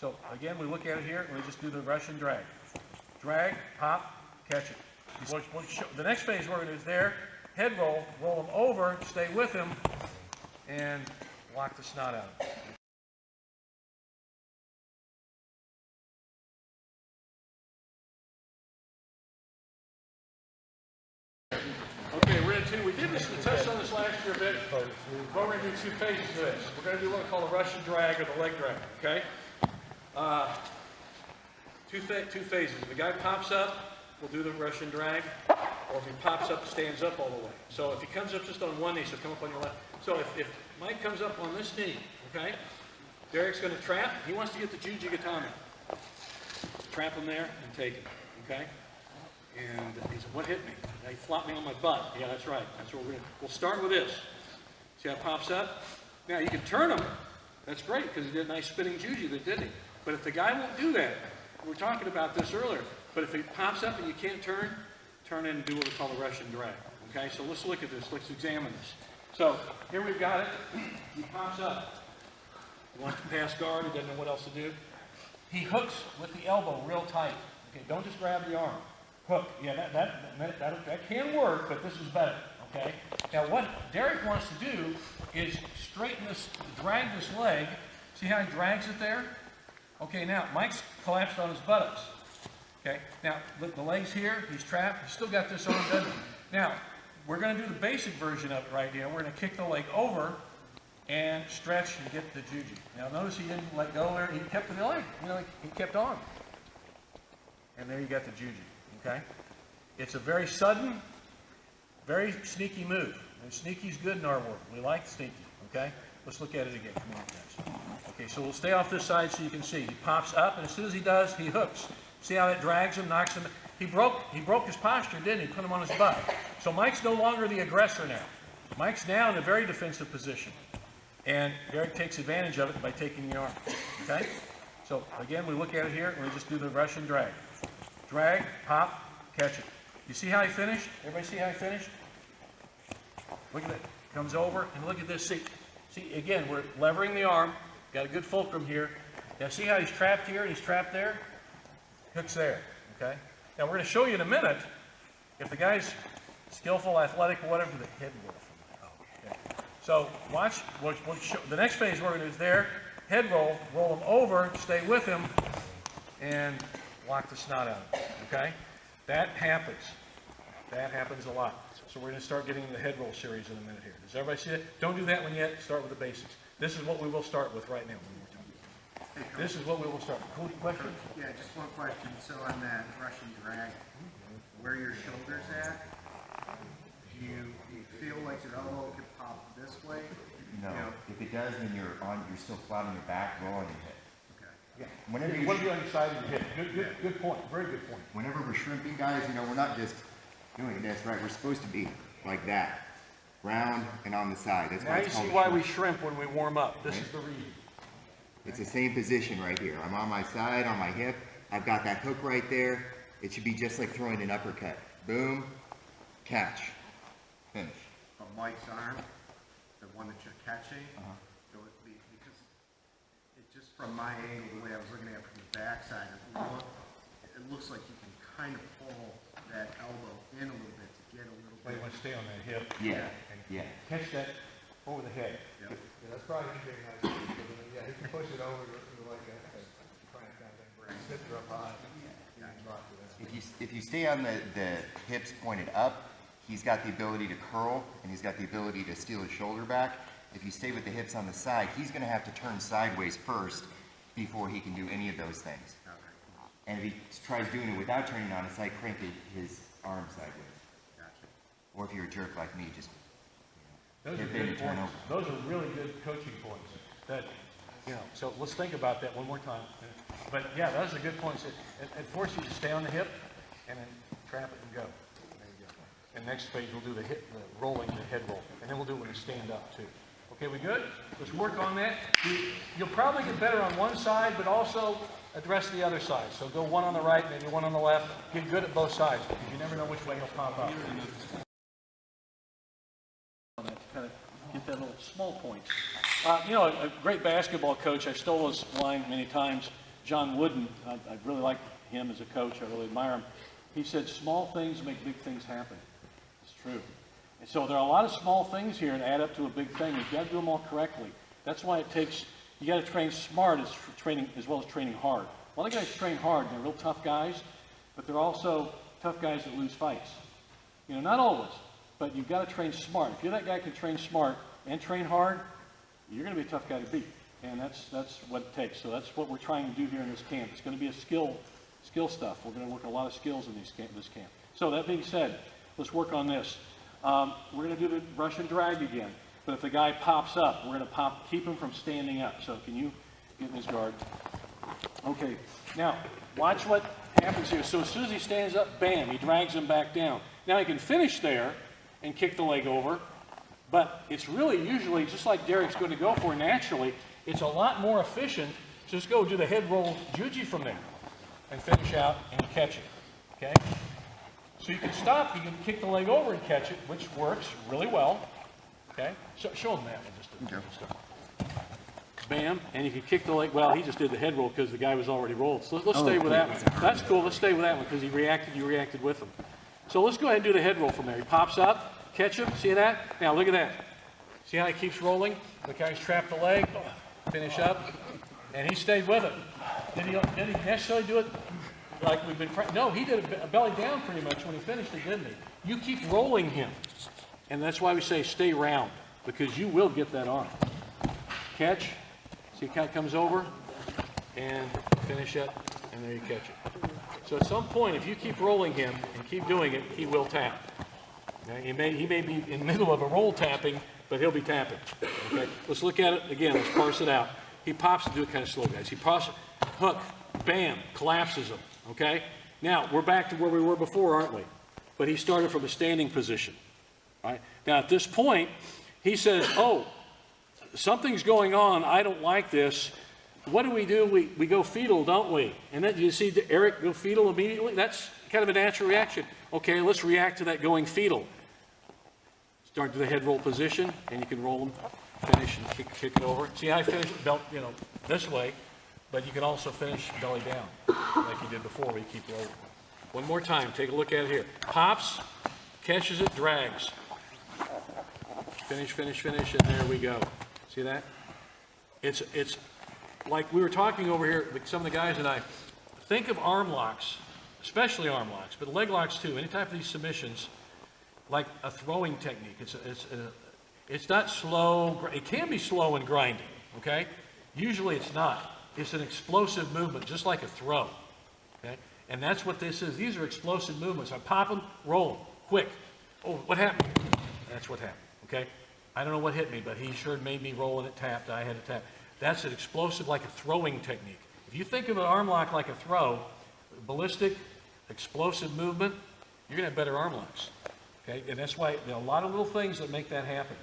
So again, we look at it here, and we just do the Russian drag. Drag, pop, catch it. The next phase we're going to do is there, head roll, roll him over, stay with him, and lock the snot out. Okay, we're going to we touched on this last year a bit, but we're going to do 2 phases of this. We're going to do what we call the Russian drag or the leg drag, okay? Two phases. If the guy pops up, we'll do the Russian drag, or if he pops up, stands up all the way. So if he comes up just on one knee, so come up on your left. So if Mike comes up on this knee, okay, Derek's going to trap. He wants to get the Juji Gatame. Trap him there and take it, okay? And he said, what hit me? He flopped me on my butt. Yeah, that's right. That's what we'll start with this. See how it pops up? Now, you can turn him. That's great, because he did a nice spinning juji there, didn't he? But if the guy won't do that, we were talking about this earlier, but if he pops up and you can't turn in and do what we call the Russian drag. Okay, so let's look at this. Let's examine this. So here we've got it. He pops up. He wants to pass guard. He doesn't know what else to do. He hooks with the elbow real tight. Okay, don't just grab the arm. Hook. Yeah, that can work, but this is better. Okay. Now what Derek wants to do is straighten this, drag this leg. See how he drags it there? Okay. Now Mike's collapsed on his buttocks. Okay. Now the leg's here. He's trapped. He's still got this arm, doesn't he? Now we're going to do the basic version of it right here. We're going to kick the leg over and stretch and get the juji. Now notice he didn't let go there. He kept the leg. You know, he kept on. And there you got the juji. Okay. It's a very sudden, very sneaky move. And sneaky's good in our world. We like sneaky. Okay. Let's look at it again. Come on, guys. Okay. So we'll stay off this side so you can see. He pops up, and as soon as he does, he hooks. See how it drags him, knocks him. He broke his posture, didn't he? Put him on his butt. So Mike's no longer the aggressor now. Mike's now in a very defensive position. And Derek takes advantage of it by taking the arm. Okay? So again, we look at it here, and we just do the Russian drag. Drag, pop, catch it. You see how he finished? Everybody see how he finished? Look at that. Comes over, and look at this. See, again, we're levering the arm. Got a good fulcrum here. Now see how he's trapped here and he's trapped there? Hooks there. Okay? Now we're going to show you in a minute, if the guy's skillful, athletic, whatever, the head roll from there. Okay. So watch, the next phase we're going to do is there, head roll, roll him over, stay with him, and lock the snot out. Okay? That happens. That happens a lot. So we're going to start getting the head roll series in a minute here. Does everybody see it? Don't do that one yet. Start with the basics. This is what we will start with right now. This is what we will start. Cody, questions? Yeah, just one question. So on that Russian drag, where your shoulder's at, do you feel like your elbow could pop this way? No. You know? If it does, then you're still flat on your back, roll on your hip. Okay. Yeah. Whenever you want to be on your side of your hip. Good point. Very good point. Whenever we're shrimping, guys, you know, we're not just doing this, right? We're supposed to be like that, round and on the side. That's now why you see why we shrimp when we warm up. This is the reason. It's the same position right here. I'm on my side, on my hip. I've got that hook right there. It should be just like throwing an uppercut. Boom, catch, finish. But Mike's arm, the one that you're catching, because it just from my angle, the way I was looking at it from the backside, it looks like you can kind of pull that elbow in a little bit to get a little bit. You want to stay on that hip. Yeah. And catch that over the head. Yep. Yeah, that's probably very nice. Yeah, he can push it over to like a crank kind of thing where he sits up high. If you stay on the hips pointed up, he's got the ability to curl and he's got the ability to steal his shoulder back. If you stay with the hips on the side, he's going to have to turn sideways first before he can do any of those things. And if he tries doing it without turning on his side, crank his arm sideways. Gotcha. Or if you're a jerk like me, just Those are good points. Those are really good coaching points. That, you know, so let's think about that one more time. But yeah, those are good points. It forces you to stay on the hip and then trap it and go. There you go. And next phase we'll do the rolling, the head roll, and then we'll do it when you stand up too. Okay, we good? Let's work on that. You'll probably get better on one side, but also address the other side. So go one on the right, maybe one on the left. Get good at both sides because you never know which way he'll pop up. Kind of get that little small point. You know, a great basketball coach, I stole this line many times. John Wooden, I really like him as a coach, I really admire him. He said, small things make big things happen. It's true. And so there are a lot of small things here that add up to a big thing. You've got to do them all correctly. That's why it takes, you got to train smart as well as training hard. A lot of guys train hard, they're real tough guys, but they're also tough guys that lose fights. You know, not always, but you've got to train smart. If you're that guy who can train smart and train hard, you're going to be a tough guy to beat. And that's what it takes. So that's what we're trying to do here in this camp. It's going to be a skill stuff. We're going to work a lot of skills in this camp. So that being said, let's work on this. We're going to do the Russian drag again. But if the guy pops up, we're going to keep him from standing up. So can you get in his guard? Okay. Now, watch what happens here. So as soon as he stands up, bam, he drags him back down. Now he can finish there and kick the leg over. But it's really usually, just like Derek's going to go for naturally, it's a lot more efficient to just go do the head roll juji from there and finish out and catch it. Okay? So you can stop, you can kick the leg over and catch it, which works really well. Okay? So show him that one just a little stuff. Bam, and you can kick the leg. Well, he just did the head roll because the guy was already rolled. So let's stay with that one. That's cool. Let's stay with that one because you reacted with him. So let's go ahead and do the head roll from there. He pops up, catch him. See that? Now look at that. See how he keeps rolling? The guy's trapped the leg. Finish up, and he stayed with it. Did he necessarily do it like we've been? No, he did a belly down pretty much when he finished it, didn't he? You keep rolling him, and that's why we say stay round, because you will get that arm. Catch. See, it kind of comes over, and finish it, and there you catch it. So at some point, if you keep rolling him and keep doing it, he will tap. Now, he may be in the middle of a roll tapping, but he'll be tapping. Okay, let's look at it again. Let's parse it out. He pops, do it kind of slow, guys. He pops, hook, bam, collapses him. Okay, now we're back to where we were before, aren't we? But he started from a standing position. Right now, at this point, he says, "Oh, something's going on. I don't like this. What do? We go fetal, don't we?" And then you see Eric go fetal immediately. That's kind of a natural reaction. Okay, let's react to that going fetal. Start to the head roll position, and you can roll them, finish, and kick it over. See how I finish belt, this way, but you can also finish belly down, like you did before, where you keep rolling. One more time, take a look at it here. Pops, catches it, drags. Finish, and there we go. See that? It's like we were talking over here with some of the guys and I. Think of arm locks, especially arm locks, but leg locks too. Any type of these submissions, like a throwing technique. It's not slow. It can be slow and grinding, okay? Usually it's not. It's an explosive movement, just like a throw, okay? And that's what this is. These are explosive movements. I pop them, roll them, quick. Oh, what happened? That's what happened, okay? I don't know what hit me, but he sure made me roll and it tapped. I had to tap. That's an explosive, like a throwing technique. If you think of an arm lock like a throw, ballistic, explosive movement, you're going to have better arm locks. Okay, and that's why there are a lot of little things that make that happen.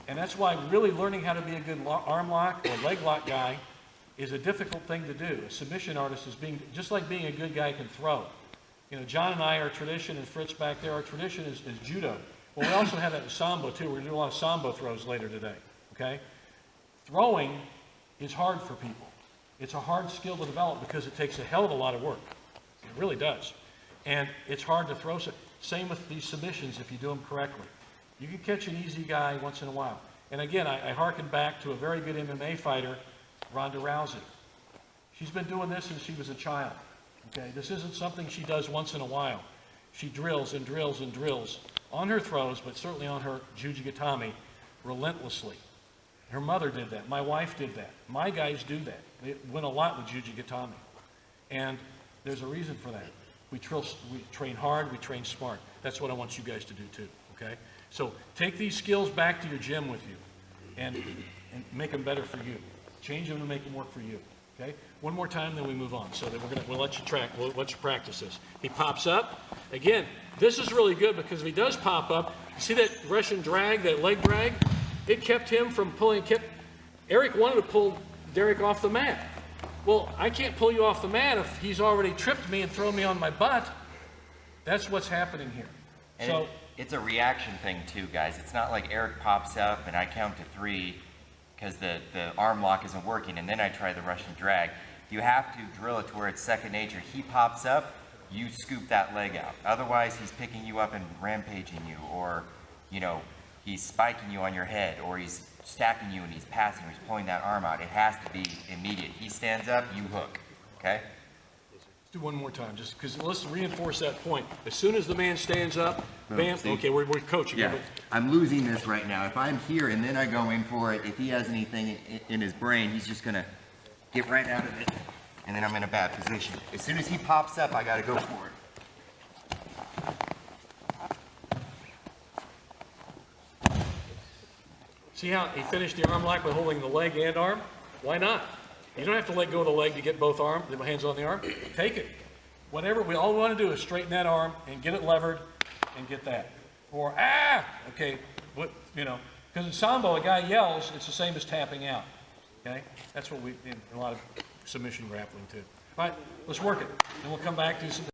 And that's why really learning how to be a good arm lock or leg lock guy is a difficult thing to do. A submission artist is just like being a good guy can throw. John and I, our tradition, and Fritz back there, our tradition is Judo. Well, we also have that in Sambo too. We're going to do a lot of Sambo throws later today. Okay, throwing is hard for people. It's a hard skill to develop because it takes a hell of a lot of work. It really does. And it's hard to throw. Same with these submissions if you do them correctly. You can catch an easy guy once in a while. And again, I hearken back to a very good MMA fighter, Ronda Rousey. She's been doing this since she was a child. Okay, this isn't something she does once in a while. She drills and drills and drills on her throws, but certainly on her Juji Gatame relentlessly. Her mother did that. My wife did that. My guys do that. They win a lot with Juji Gatame. And there's a reason for that. We train hard, we train smart. That's what I want you guys to do too, okay? So take these skills back to your gym with you and make them better for you. Change them to make them work for you, okay? One more time, then we move on. So that we'll let you let you practice this. He pops up. Again, this is really good because if he does pop up, see that Russian drag, that leg drag? It kept him from pulling, Eric wanted to pull Derek off the mat. Well, I can't pull you off the mat if he's already tripped me and thrown me on my butt. That's what's happening here. And so it's a reaction thing too, guys. It's not like Eric pops up and I count to 3 because the arm lock isn't working and then I try the Russian drag. You have to drill it to where it's second nature. He pops up, you scoop that leg out. Otherwise, he's picking you up and rampaging you, or, you know, he's spiking you on your head, or he's stacking you and he's passing, or he's pulling that arm out. It has to be immediate. He stands up, you hook, okay? Let's do one more time, just because let's reinforce that point. As soon as the man stands up, bam, see? okay, we're coaching. Yeah, I'm losing this right now. If I'm here and then I go in for it, if he has anything in his brain, he's just gonna get right out of it, and then I'm in a bad position. As soon as he pops up, I gotta go for it. See how he finished the arm lock by holding the leg and arm? Why not? You don't have to let go of the leg to get both arms, the hands on the arm. Take it. Whatever, all we want to do is straighten that arm and get it levered and get that. Or, okay, what, you know, because in Sambo, a guy yells, it's the same as tapping out. Okay? That's what we, in a lot of submission grappling too. All right, let's work it. Then we'll come back to some